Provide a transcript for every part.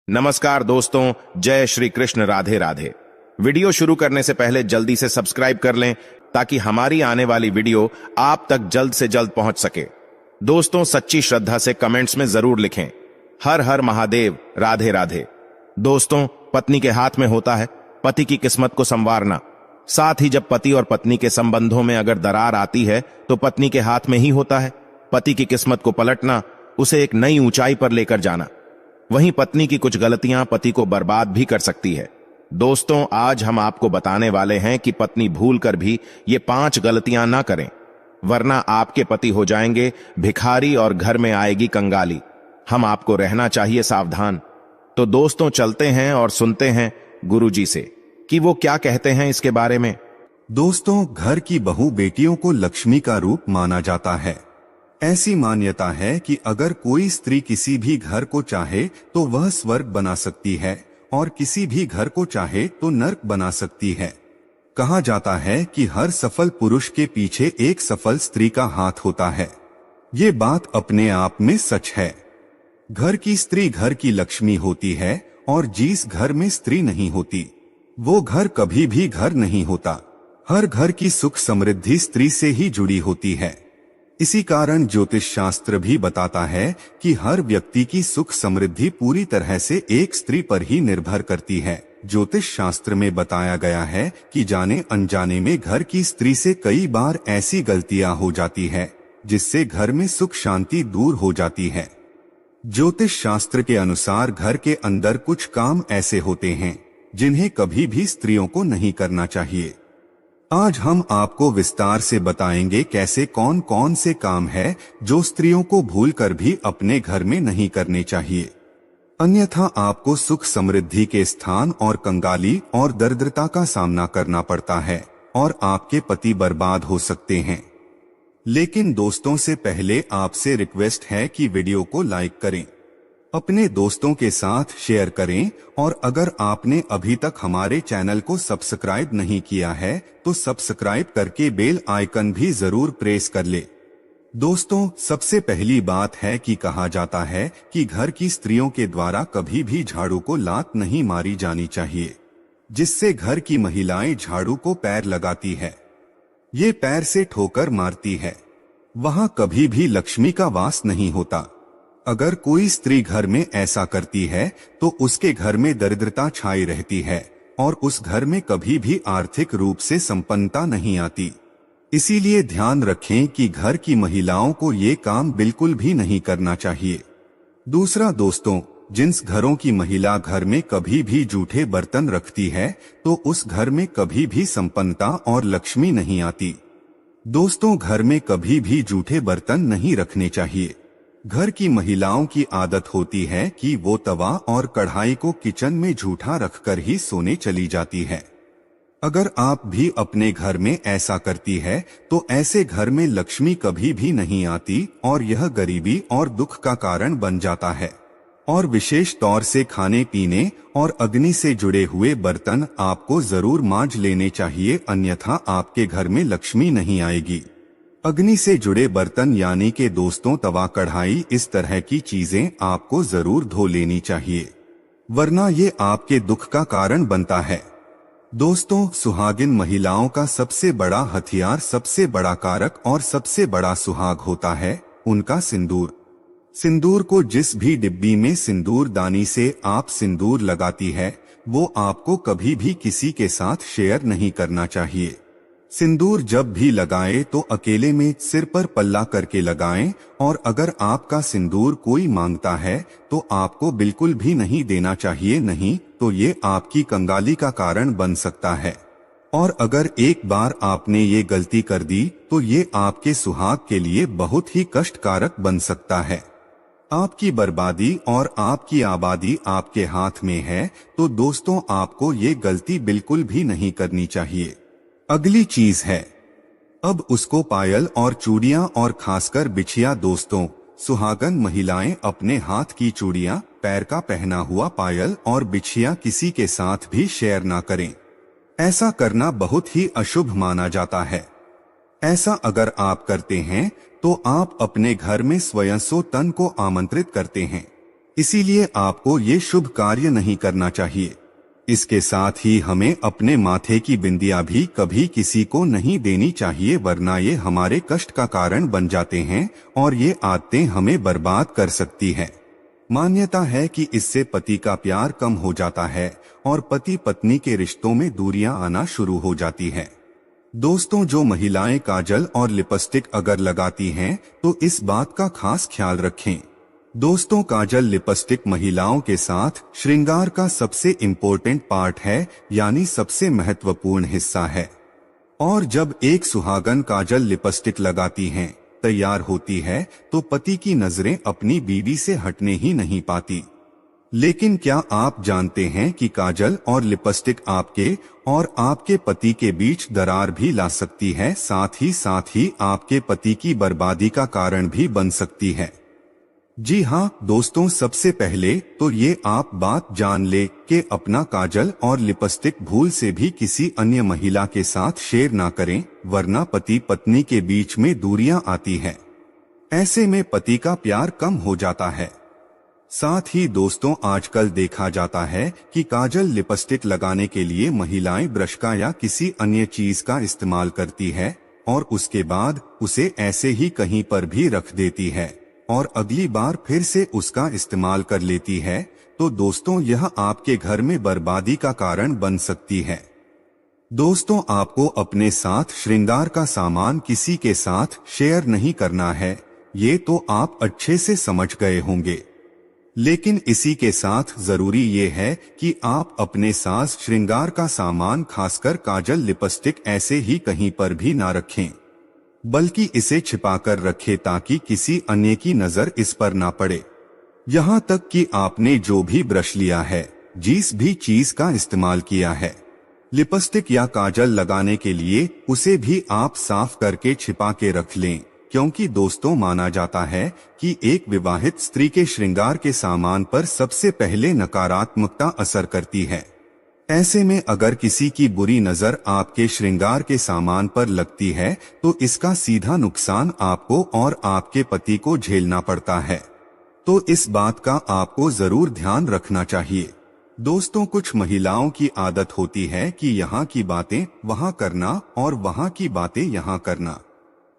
नमस्कार दोस्तों, जय श्री कृष्ण, राधे राधे। वीडियो शुरू करने से पहले जल्दी से सब्सक्राइब कर लें ताकि हमारी आने वाली वीडियो आप तक जल्द से जल्द पहुंच सके। दोस्तों, सच्ची श्रद्धा से कमेंट्स में जरूर लिखें हर हर महादेव, राधे राधे। दोस्तों, पत्नी के हाथ में होता है पति की किस्मत को संवारना। साथ ही जब पति और पत्नी के संबंधों में अगर दरार आती है तो पत्नी के हाथ में ही होता है पति की किस्मत को पलटना, उसे एक नई ऊंचाई पर लेकर जाना। वहीं पत्नी की कुछ गलतियां पति को बर्बाद भी कर सकती है। दोस्तों, आज हम आपको बताने वाले हैं कि पत्नी भूलकर भी ये 5 गलतियां ना करें, वरना आपके पति हो जाएंगे भिखारी और घर में आएगी कंगाली। हम आपको रहना चाहिए सावधान। तो दोस्तों, चलते हैं और सुनते हैं गुरुजी से कि वो क्या कहते हैं इसके बारे में। दोस्तों, घर की बहू बेटियों को लक्ष्मी का रूप माना जाता है। ऐसी मान्यता है कि अगर कोई स्त्री किसी भी घर को चाहे तो वह स्वर्ग बना सकती है और किसी भी घर को चाहे तो नर्क बना सकती है। कहा जाता है कि हर सफल पुरुष के पीछे एक सफल स्त्री का हाथ होता है। ये बात अपने आप में सच है। घर की स्त्री घर की लक्ष्मी होती है और जिस घर में स्त्री नहीं होती वो घर कभी भी घर नहीं होता। हर घर की सुख समृद्धि स्त्री से ही जुड़ी होती है। इसी कारण ज्योतिष शास्त्र भी बताता है कि हर व्यक्ति की सुख समृद्धि पूरी तरह से एक स्त्री पर ही निर्भर करती है। ज्योतिष शास्त्र में बताया गया है कि जाने अनजाने में घर की स्त्री से कई बार ऐसी गलतियां हो जाती है जिससे घर में सुख शांति दूर हो जाती है। ज्योतिष शास्त्र के अनुसार घर के अंदर कुछ काम ऐसे होते हैं जिन्हें कभी भी स्त्रियों को नहीं करना चाहिए। आज हम आपको विस्तार से बताएंगे कैसे कौन कौन से काम है जो स्त्रियों को भूलकर भी अपने घर में नहीं करने चाहिए, अन्यथा आपको सुख समृद्धि के स्थान और कंगाली और दरिद्रता का सामना करना पड़ता है और आपके पति बर्बाद हो सकते हैं। लेकिन दोस्तों, से पहले आपसे रिक्वेस्ट है कि वीडियो को लाइक करें, अपने दोस्तों के साथ शेयर करें और अगर आपने अभी तक हमारे चैनल को सब्सक्राइब नहीं किया है तो सब्सक्राइब करके बेल आइकन भी जरूर प्रेस कर ले। दोस्तों, सबसे पहली बात है कि कहा जाता है कि घर की स्त्रियों के द्वारा कभी भी झाड़ू को लात नहीं मारी जानी चाहिए, जिससे घर की महिलाएं झाड़ू को पैर लगाती है, ये पैर से ठोकर मारती है, वहां कभी भी लक्ष्मी का वास नहीं होता। अगर कोई स्त्री घर में ऐसा करती है तो उसके घर में दरिद्रता छाई रहती है और उस घर में कभी भी आर्थिक रूप से संपन्नता नहीं आती। इसीलिए ध्यान रखें कि घर की महिलाओं को ये काम बिल्कुल भी नहीं करना चाहिए। दूसरा दोस्तों, जिन घरों की महिला घर में कभी भी जूठे बर्तन रखती है तो उस घर में कभी भी संपन्नता और लक्ष्मी नहीं आती। दोस्तों, घर में कभी भी जूठे बर्तन नहीं रखने चाहिए। घर की महिलाओं की आदत होती है कि वो तवा और कढ़ाई को किचन में झूठा रखकर ही सोने चली जाती है। अगर आप भी अपने घर में ऐसा करती है तो ऐसे घर में लक्ष्मी कभी भी नहीं आती और यह गरीबी और दुख का कारण बन जाता है। और विशेष तौर से खाने पीने और अग्नि से जुड़े हुए बर्तन आपको जरूर मांज लेने चाहिए, अन्यथा आपके घर में लक्ष्मी नहीं आएगी। अग्नि से जुड़े बर्तन यानी के दोस्तों तवा, कढ़ाई, इस तरह की चीजें आपको जरूर धो लेनी चाहिए, वरना ये आपके दुख का कारण बनता है। दोस्तों, सुहागिन महिलाओं का सबसे बड़ा हथियार, सबसे बड़ा कारक और सबसे बड़ा सुहाग होता है उनका सिंदूर। सिंदूर को जिस भी डिब्बी में सिंदूर दानी से आप सिंदूर लगाती है वो आपको कभी भी किसी के साथ शेयर नहीं करना चाहिए। सिंदूर जब भी लगाएं तो अकेले में सिर पर पल्ला करके लगाएं और अगर आपका सिंदूर कोई मांगता है तो आपको बिल्कुल भी नहीं देना चाहिए, नहीं तो ये आपकी कंगाली का कारण बन सकता है। और अगर एक बार आपने ये गलती कर दी तो ये आपके सुहाग के लिए बहुत ही कष्टकारक बन सकता है। आपकी बर्बादी और आपकी आबादी आपके हाथ में है, तो दोस्तों आपको ये गलती बिल्कुल भी नहीं करनी चाहिए। अगली चीज है अब उसको पायल और चूड़ियां और खासकर बिछिया। दोस्तों, सुहागन महिलाएं अपने हाथ की चूड़ियां, पैर का पहना हुआ पायल और बिछिया किसी के साथ भी शेयर ना करें। ऐसा करना बहुत ही अशुभ माना जाता है। ऐसा अगर आप करते हैं तो आप अपने घर में स्वयं सो तन को आमंत्रित करते हैं। इसीलिए आपको ये शुभ कार्य नहीं करना चाहिए। इसके साथ ही हमें अपने माथे की बिंदियां भी कभी किसी को नहीं देनी चाहिए, वरना ये हमारे कष्ट का कारण बन जाते हैं और ये आदतें हमें बर्बाद कर सकती है। मान्यता है कि इससे पति का प्यार कम हो जाता है और पति पत्नी के रिश्तों में दूरियां आना शुरू हो जाती है। दोस्तों, जो महिलाएं काजल और लिपस्टिक अगर लगाती हैं तो इस बात का खास ख्याल रखें। दोस्तों, काजल लिपस्टिक महिलाओं के साथ श्रृंगार का सबसे इम्पोर्टेंट पार्ट है, यानी सबसे महत्वपूर्ण हिस्सा है। और जब एक सुहागन काजल लिपस्टिक लगाती हैं, तैयार होती है, तो पति की नजरें अपनी बीवी से हटने ही नहीं पाती। लेकिन क्या आप जानते हैं कि काजल और लिपस्टिक आपके और आपके पति के बीच दरार भी ला सकती है, साथ ही आपके पति की बर्बादी का कारण भी बन सकती है। जी हाँ दोस्तों, सबसे पहले तो ये आप बात जान ले कि अपना काजल और लिपस्टिक भूल से भी किसी अन्य महिला के साथ शेयर ना करें, वरना पति पत्नी के बीच में दूरियां आती हैं। ऐसे में पति का प्यार कम हो जाता है। साथ ही दोस्तों, आजकल देखा जाता है कि काजल लिपस्टिक लगाने के लिए महिलाएं ब्रश का या किसी अन्य चीज का इस्तेमाल करती है और उसके बाद उसे ऐसे ही कहीं पर भी रख देती है और अगली बार फिर से उसका इस्तेमाल कर लेती है। तो दोस्तों, यह आपके घर में बर्बादी का कारण बन सकती है। दोस्तों, आपको अपने साथ श्रृंगार का सामान किसी के साथ शेयर नहीं करना है, ये तो आप अच्छे से समझ गए होंगे। लेकिन इसी के साथ जरूरी ये है कि आप अपने साथ श्रृंगार का सामान, खासकर काजल लिपस्टिक, ऐसे ही कहीं पर भी ना रखें, बल्कि इसे छिपाकर रखें ताकि किसी अन्य की नजर इस पर ना पड़े। यहाँ तक कि आपने जो भी ब्रश लिया है, जिस भी चीज का इस्तेमाल किया है लिपस्टिक या काजल लगाने के लिए, उसे भी आप साफ करके छिपा के रख लें, क्योंकि दोस्तों, माना जाता है कि एक विवाहित स्त्री के श्रृंगार के सामान पर सबसे पहले नकारात्मकता असर करती है। ऐसे में अगर किसी की बुरी नजर आपके श्रृंगार के सामान पर लगती है तो इसका सीधा नुकसान आपको और आपके पति को झेलना पड़ता है। तो इस बात का आपको जरूर ध्यान रखना चाहिए। दोस्तों, कुछ महिलाओं की आदत होती है कि यहाँ की बातें वहाँ करना और वहाँ की बातें यहाँ करना।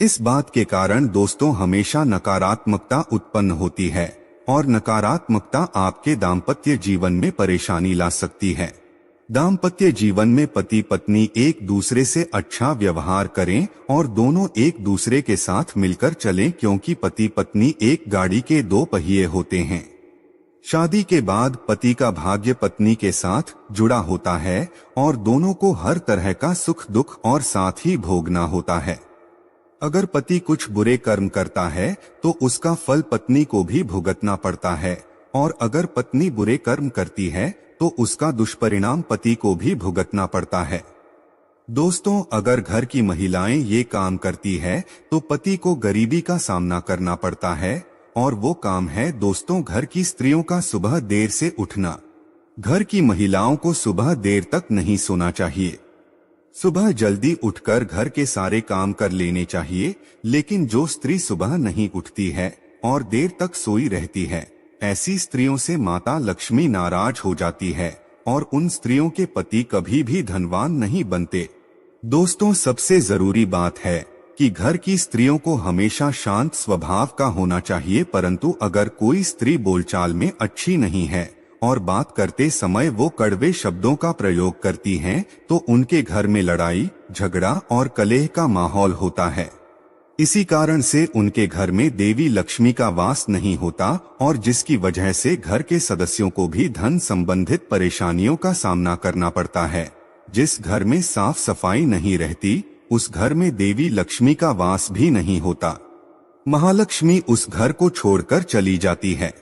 इस बात के कारण दोस्तों हमेशा नकारात्मकता उत्पन्न होती है और नकारात्मकता आपके दाम्पत्य जीवन में परेशानी ला सकती है। दाम्पत्य जीवन में पति पत्नी एक दूसरे से अच्छा व्यवहार करें और दोनों एक दूसरे के साथ मिलकर चलें, क्योंकि पति पत्नी एक गाड़ी के दो पहिए होते हैं। शादी के बाद पति का भाग्य पत्नी के साथ जुड़ा होता है और दोनों को हर तरह का सुख दुख और साथ ही भोगना होता है। अगर पति कुछ बुरे कर्म करता है तो उसका फल पत्नी को भी भुगतना पड़ता है, और अगर पत्नी बुरे कर्म करती है तो उसका दुष्परिणाम पति को भी भुगतना पड़ता है। दोस्तों, अगर घर की महिलाएं ये काम करती है तो पति को गरीबी का सामना करना पड़ता है, और वो काम है दोस्तों घर की स्त्रियों का सुबह देर से उठना। घर की महिलाओं को सुबह देर तक नहीं सोना चाहिए। सुबह जल्दी उठकर घर के सारे काम कर लेने चाहिए, लेकिन जो स्त्री सुबह नहीं उठती है और देर तक सोई रहती है, ऐसी स्त्रियों से माता लक्ष्मी नाराज हो जाती है और उन स्त्रियों के पति कभी भी धनवान नहीं बनते। दोस्तों, सबसे जरूरी बात है कि घर की स्त्रियों को हमेशा शांत स्वभाव का होना चाहिए, परंतु अगर कोई स्त्री बोलचाल में अच्छी नहीं है और बात करते समय वो कड़वे शब्दों का प्रयोग करती हैं, तो उनके घर में लड़ाई झगड़ा और कलह का माहौल होता है। इसी कारण से उनके घर में देवी लक्ष्मी का वास नहीं होता, और जिसकी वजह से घर के सदस्यों को भी धन संबंधित परेशानियों का सामना करना पड़ता है। जिस घर में साफ सफाई नहीं रहती, उस घर में देवी लक्ष्मी का वास भी नहीं होता। महालक्ष्मी उस घर को छोड़कर चली जाती है।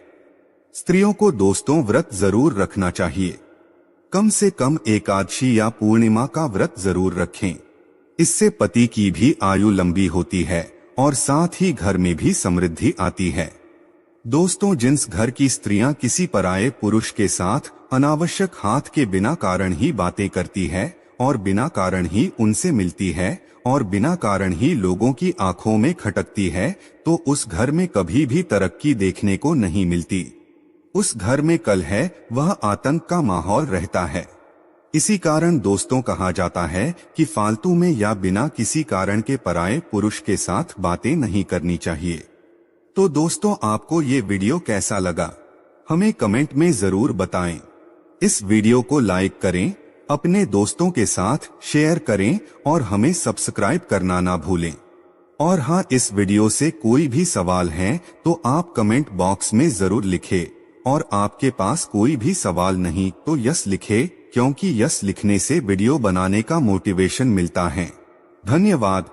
स्त्रियों को दोस्तों व्रत जरूर रखना चाहिए। कम से कम एकादशी या पूर्णिमा का व्रत जरूर रखें। इससे पति की भी आयु लंबी होती है और साथ ही घर में भी समृद्धि आती है। दोस्तों, जिस घर की स्त्रियां किसी पराये पुरुष के साथ अनावश्यक हाथ के बिना कारण ही बातें करती है और बिना कारण ही उनसे मिलती है और बिना कारण ही लोगों की आंखों में खटकती है, तो उस घर में कभी भी तरक्की देखने को नहीं मिलती। उस घर में कलह वह आतंक का माहौल रहता है। इसी कारण दोस्तों कहा जाता है कि फालतू में या बिना किसी कारण के पराये पुरुष के साथ बातें नहीं करनी चाहिए। तो दोस्तों, आपको ये वीडियो कैसा लगा हमें कमेंट में जरूर बताएं। इस वीडियो को लाइक करें, अपने दोस्तों के साथ शेयर करें और हमें सब्सक्राइब करना ना भूलें। और हाँ, इस वीडियो से कोई भी सवाल है तो आप कमेंट बॉक्स में जरूर लिखें, और आपके पास कोई भी सवाल नहीं तो यस लिखें, क्योंकि यस लिखने से वीडियो बनाने का मोटिवेशन मिलता है। धन्यवाद।